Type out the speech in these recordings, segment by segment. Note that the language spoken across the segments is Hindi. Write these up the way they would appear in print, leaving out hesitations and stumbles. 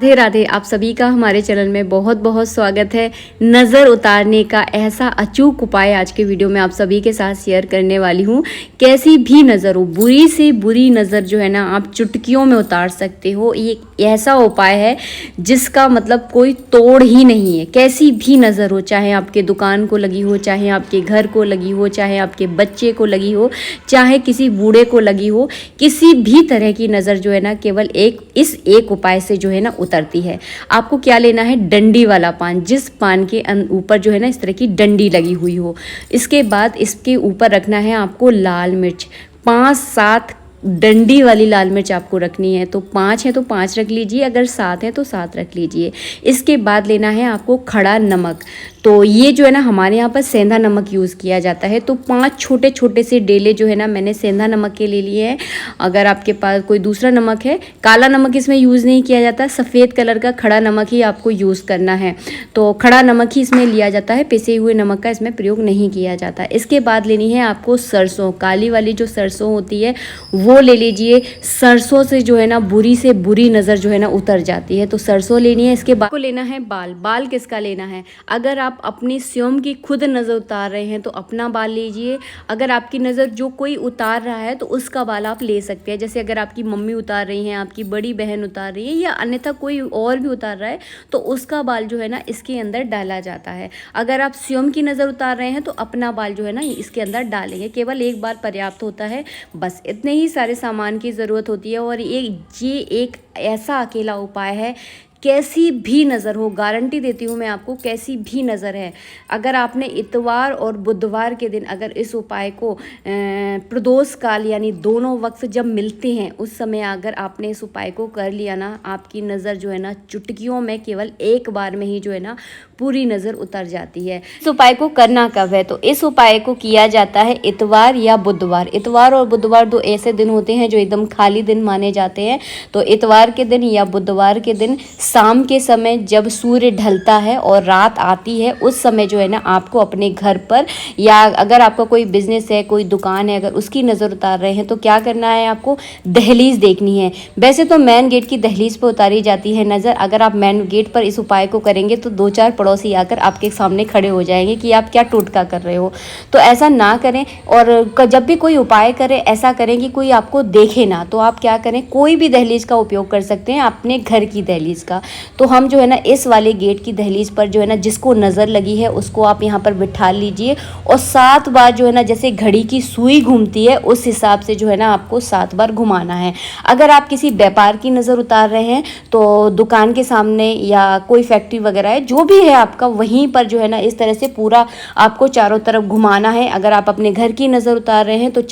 राधे राधे। आप सभी का हमारे चैनल में बहुत बहुत स्वागत है। नज़र उतारने का ऐसा अचूक उपाय आज के वीडियो में आप सभी के साथ शेयर करने वाली हूँ। कैसी भी नज़र हो, बुरी से बुरी नज़र जो है ना, आप चुटकियों में उतार सकते हो। ये ऐसा उपाय है जिसका मतलब कोई तोड़ ही नहीं है। कैसी भी नज़र हो, चाहे आपके दुकान को लगी हो, चाहे आपके घर को लगी हो, चाहे आपके बच्चे को लगी हो, चाहे किसी बूढ़े को लगी हो, किसी भी तरह की नज़र जो है ना, केवल इस एक उपाय से जो है ना उतरती है। आपको क्या लेना है? डंडी वाला पान, जिस पान के ऊपर जो है ना इस तरह की डंडी लगी हुई हो। इसके बाद इसके ऊपर रखना है आपको लाल मिर्च। 5-7 डंडी वाली लाल मिर्च आपको रखनी है। तो 5 है तो 5 रख लीजिए, अगर 7 है तो 7 रख लीजिए। इसके बाद लेना है आपको खड़ा नमक। तो ये जो है ना, हमारे यहाँ पर सेंधा नमक यूज़ किया जाता है। तो 5 छोटे छोटे से डेले जो है ना, मैंने सेंधा नमक के ले लिए हैं। अगर आपके पास कोई दूसरा नमक है, काला नमक इसमें यूज़ नहीं किया जाता, सफ़ेद कलर का खड़ा नमक ही आपको यूज़ करना है। तो खड़ा नमक ही इसमें लिया जाता है, पिसे हुए नमक का इसमें प्रयोग नहीं किया जाता। इसके बाद लेनी है आपको सरसों, काली वाली जो सरसों होती है वो ले लीजिए। सरसों से जो है ना बुरी से बुरी नज़र जो है ना उतर जाती है। तो सरसों लेनी है। इसके बाद को लेना है बाल। बाल किसका लेना है? अगर आप अपनी स्वयं की खुद नज़र उतार रहे हैं तो अपना बाल लीजिए। अगर आपकी नज़र जो कोई उतार रहा है तो उसका बाल आप ले सकते हैं। जैसे अगर आपकी मम्मी उतार रही हैं, आपकी बड़ी बहन उतार रही है, या अन्यथा कोई और भी उतार रहा है, तो उसका बाल जो है ना इसके अंदर डाला जाता है। अगर आप स्वयं की नज़र उतार रहे हैं तो अपना बाल जो है ना इसके अंदर डालेंगे। केवल एक बार पर्याप्त होता है, बस इतने ही सारे सामान की ज़रूरत होती है। और ये एक ऐसा अकेला उपाय है, कैसी भी नज़र हो, गारंटी देती हूँ मैं आपको, कैसी भी नज़र है, अगर आपने इतवार और बुधवार के दिन अगर इस उपाय को प्रदोष काल यानी दोनों वक्त जब मिलते हैं उस समय अगर आपने इस उपाय को कर लिया ना, आपकी नज़र जो है ना चुटकियों में, केवल एक बार में ही जो है ना पूरी नज़र उतर जाती है। इस उपाय को करना कब है? तो इस उपाय को किया जाता है इतवार या बुधवार। इतवार और बुधवार दो ऐसे दिन होते हैं जो एकदम खाली दिन माने जाते हैं। तो इतवार के दिन या बुधवार के दिन शाम के समय जब सूर्य ढलता है और रात आती है, उस समय जो है ना आपको अपने घर पर, या अगर आपका कोई बिजनेस है, कोई दुकान है, अगर उसकी नज़र उतार रहे हैं तो क्या करना है? आपको दहलीज देखनी है। वैसे तो मेन गेट की दहलीज पर उतारी जाती है नज़र। अगर आप मेन गेट पर इस उपाय को करेंगे तो 2-4 पड़ोसी आकर आपके सामने खड़े हो जाएंगे कि आप क्या टोटका कर रहे हो। तो ऐसा ना करें। और जब भी कोई उपाय करें ऐसा करें कि कोई आपको देखे ना। तो आप क्या करें, कोई भी दहलीज का उपयोग कर सकते हैं, अपने घर की दहलीज का। तो हम जो है ना इस वाले गेट की दहलीज पर जो है ना, जिसको नज़र लगी है उसको आप यहाँ पर बिठा लीजिए। और 7 बार जो है ना, जैसे घड़ी की सुई घूमती है उस हिसाब से जो है ना आपको 7 बार घुमाना है। अगर आप किसी व्यापार की नज़र उतार रहे हैं तो दुकान के सामने या कोई फैक्ट्री वगैरह है, जो भी है आपका, वहीं पर जो है ना इस तरह से पूरा आपको चारों तरफ घुमाना है। अगर आप अपने घर की नज़र उतार रहे हैं तो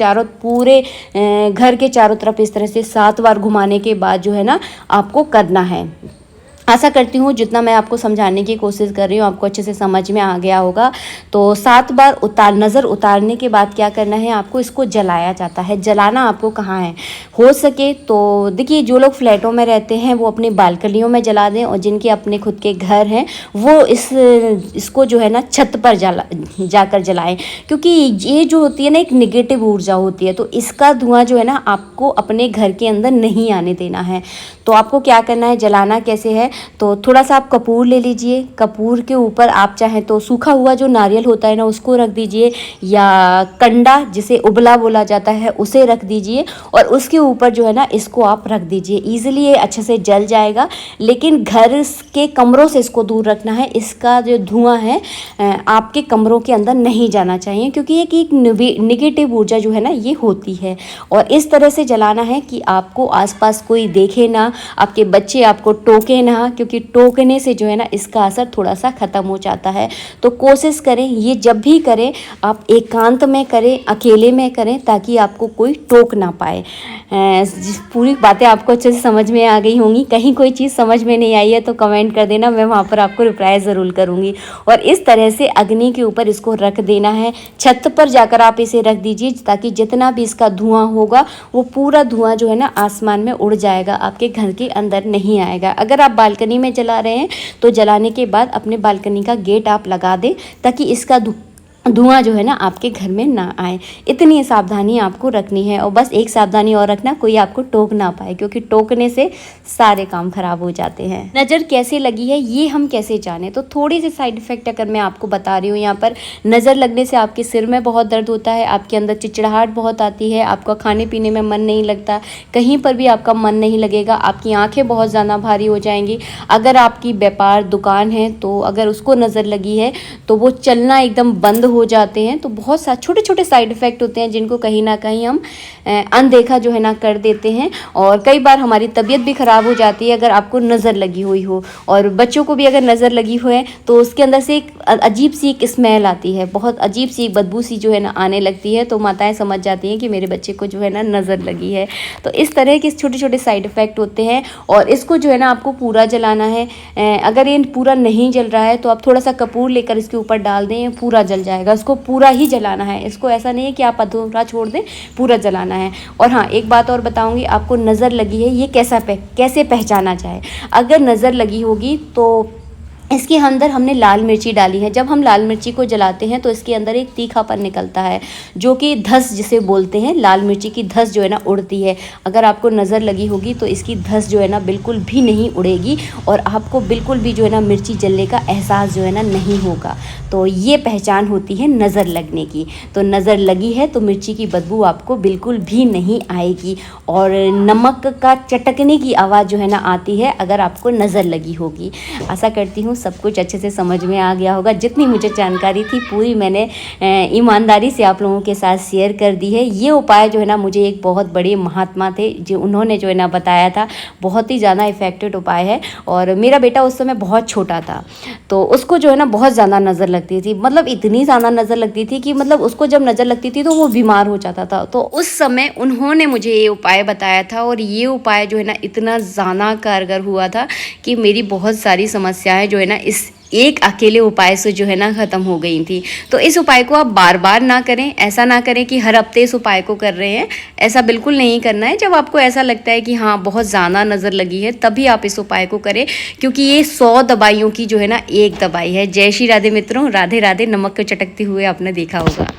पूरे घर के चारों तरफ इस तरह से 7 बार घुमाने के बाद जो है ना आपको करना है। आशा करती हूँ जितना मैं आपको समझाने की कोशिश कर रही हूँ आपको अच्छे से समझ में आ गया होगा। तो 7 बार नज़र उतारने के बाद क्या करना है, आपको इसको जलाया जाता है। जलाना आपको कहाँ है? हो सके तो देखिए, जो लोग फ्लैटों में रहते हैं वो अपनी बालकनियों में जला दें, और जिनके अपने खुद के घर हैं वो इसको जो है ना छत पर जाकर जलाएं। क्योंकि ये जो होती है ना एक निगेटिव ऊर्जा होती है, तो इसका धुआं जो है ना आपको अपने घर के अंदर नहीं आने देना है। तो आपको क्या करना है, जलाना कैसे है? तो थोड़ा सा आप कपूर ले लीजिए। कपूर के ऊपर आप चाहें तो सूखा हुआ जो नारियल होता है ना उसको रख दीजिए, या कंडा जिसे उबला बोला जाता है उसे रख दीजिए, और उसके ऊपर जो है ना इसको आप रख दीजिए। ईजिली ये अच्छे से जल जाएगा, लेकिन घर के कमरों से इसको दूर रखना है। इसका जो धुआं है आपके कमरों के अंदर नहीं जाना चाहिए, क्योंकि एक निगेटिव ऊर्जा जो है ना ये होती है। और इस तरह से जलाना है कि आपको आसपास कोई देखे ना, आपके बच्चे आपको टोके ना, क्योंकि टोकने से जो है ना इसका असर थोड़ा सा ख़त्म हो जाता है। तो कोशिश करें, ये जब भी करें आप एकांत में करें, अकेले में करें, ताकि आपको कोई टोक ना पाए। पूरी बातें आपको अच्छे से समझ में आ गई होंगी। कहीं कोई चीज़ समझ में नहीं आई है तो कमेंट कर देना, मैं वहाँ पर आपको रिप्लाई ज़रूर करूँगी। और इस तरह से अग्नि के ऊपर इसको रख देना है। छत पर जाकर आप इसे रख दीजिए, ताकि जितना भी इसका धुआं होगा वो पूरा धुआं जो है ना आसमान में उड़ जाएगा, आपके घर के अंदर नहीं आएगा। अगर आप बालकनी में जला रहे हैं तो जलाने के बाद अपने बालकनी का गेट आप लगा दें, ताकि इसका धुआं जो है ना आपके घर में ना आए। इतनी सावधानी आपको रखनी है। और बस एक सावधानी और रखना, कोई आपको टोक ना पाए, क्योंकि टोकने से सारे काम खराब हो जाते हैं। नज़र कैसे लगी है ये हम कैसे जाने, तो थोड़ी सी साइड इफ़ेक्ट अगर मैं आपको बता रही हूँ यहाँ पर। नज़र लगने से आपके सिर में बहुत दर्द होता है, आपके अंदर चिड़चिड़ाहट बहुत आती है, आपका खाने पीने में मन नहीं लगता, कहीं पर भी आपका मन नहीं लगेगा, आपकी आँखें बहुत ज़्यादा भारी हो जाएंगी। अगर आपकी व्यापार दुकान है तो अगर उसको नज़र लगी है तो वो चलना एकदम बंद हो जाते हैं। तो बहुत सारे छोटे छोटे साइड इफ़ेक्ट होते हैं जिनको कहीं ना कहीं हम अनदेखा जो है ना कर देते हैं। और कई बार हमारी तबीयत भी ख़राब हो जाती है अगर आपको नज़र लगी हुई हो। और बच्चों को भी अगर नज़र लगी हुई है तो उसके अंदर से एक अजीब सी एक स्मेल आती है, बहुत अजीब सी बदबू सी जो है ना आने लगती है। तो माताएं समझ जाती हैं कि मेरे बच्चे को जो है ना नज़र लगी है। तो इस तरह के छोटे छोटे साइड इफ़ेक्ट होते हैं। और इसको जो है ना आपको पूरा जलाना है। अगर ये पूरा नहीं जल रहा है तो आप थोड़ा सा कपूर लेकर इसके ऊपर डाल दें, पूरा जल जाएगा। इसको पूरा ही जलाना है, इसको ऐसा नहीं है कि आप अधूरा छोड़ दें, पूरा जलाना है। और हाँ, एक बात और बताऊंगी आपको, नज़र लगी है ये कैसे पहचाना जाए। अगर नज़र लगी होगी तो इसके अंदर हमने लाल मिर्ची डाली है। जब हम लाल मिर्ची को जलाते हैं तो इसके अंदर एक तीखापन निकलता है, जो कि धस जिसे बोलते हैं। लाल मिर्ची की धस जो है ना उड़ती है। अगर आपको नज़र लगी होगी तो इसकी धस जो है ना बिल्कुल भी नहीं उड़ेगी और आपको बिल्कुल भी जो है ना मिर्ची जलने का एहसास जो है ना नहीं होगा। तो ये पहचान होती है नज़र लगने की। तो नज़र लगी है तो मिर्ची की बदबू आपको बिल्कुल भी नहीं आएगी और नमक का चटकने की आवाज़ जो है ना आती है अगर आपको नज़र लगी होगी। आशा करती हूँ सब कुछ अच्छे से समझ में आ गया होगा। जितनी मुझे जानकारी थी पूरी मैंने ईमानदारी से आप लोगों के साथ शेयर कर दी है। ये उपाय जो है ना मुझे एक बहुत बड़े महात्मा थे जो उन्होंने जो है ना बताया था। बहुत ही ज़्यादा इफ़ेक्टिव उपाय है। और मेरा बेटा उस समय बहुत छोटा था तो उसको जो है ना बहुत ज़्यादा नज़र लगती थी, मतलब इतनी ज़्यादा नज़र लगती थी कि मतलब उसको जब नज़र लगती थी तो वो बीमार हो जाता था। तो उस समय उन्होंने मुझे ये उपाय बताया था और ये उपाय जो है ना इतना ज़्यादा कारगर हुआ था कि मेरी बहुत सारी समस्याएं जो है ना इस एक अकेले उपाय से जो है ना ख़त्म हो गई थी। तो इस उपाय को आप बार बार ना करें। ऐसा ना करें कि हर हफ्ते इस उपाय को कर रहे हैं, ऐसा बिल्कुल नहीं करना है। जब आपको ऐसा लगता है कि हाँ बहुत ज़्यादा नज़र लगी है तभी आप इस उपाय को करें, क्योंकि ये 100 दवाइयों की जो है ना एक दवाई है। जय श्री राधे मित्रों, राधे राधे। नमक को चटकते हुए आपने देखा होगा।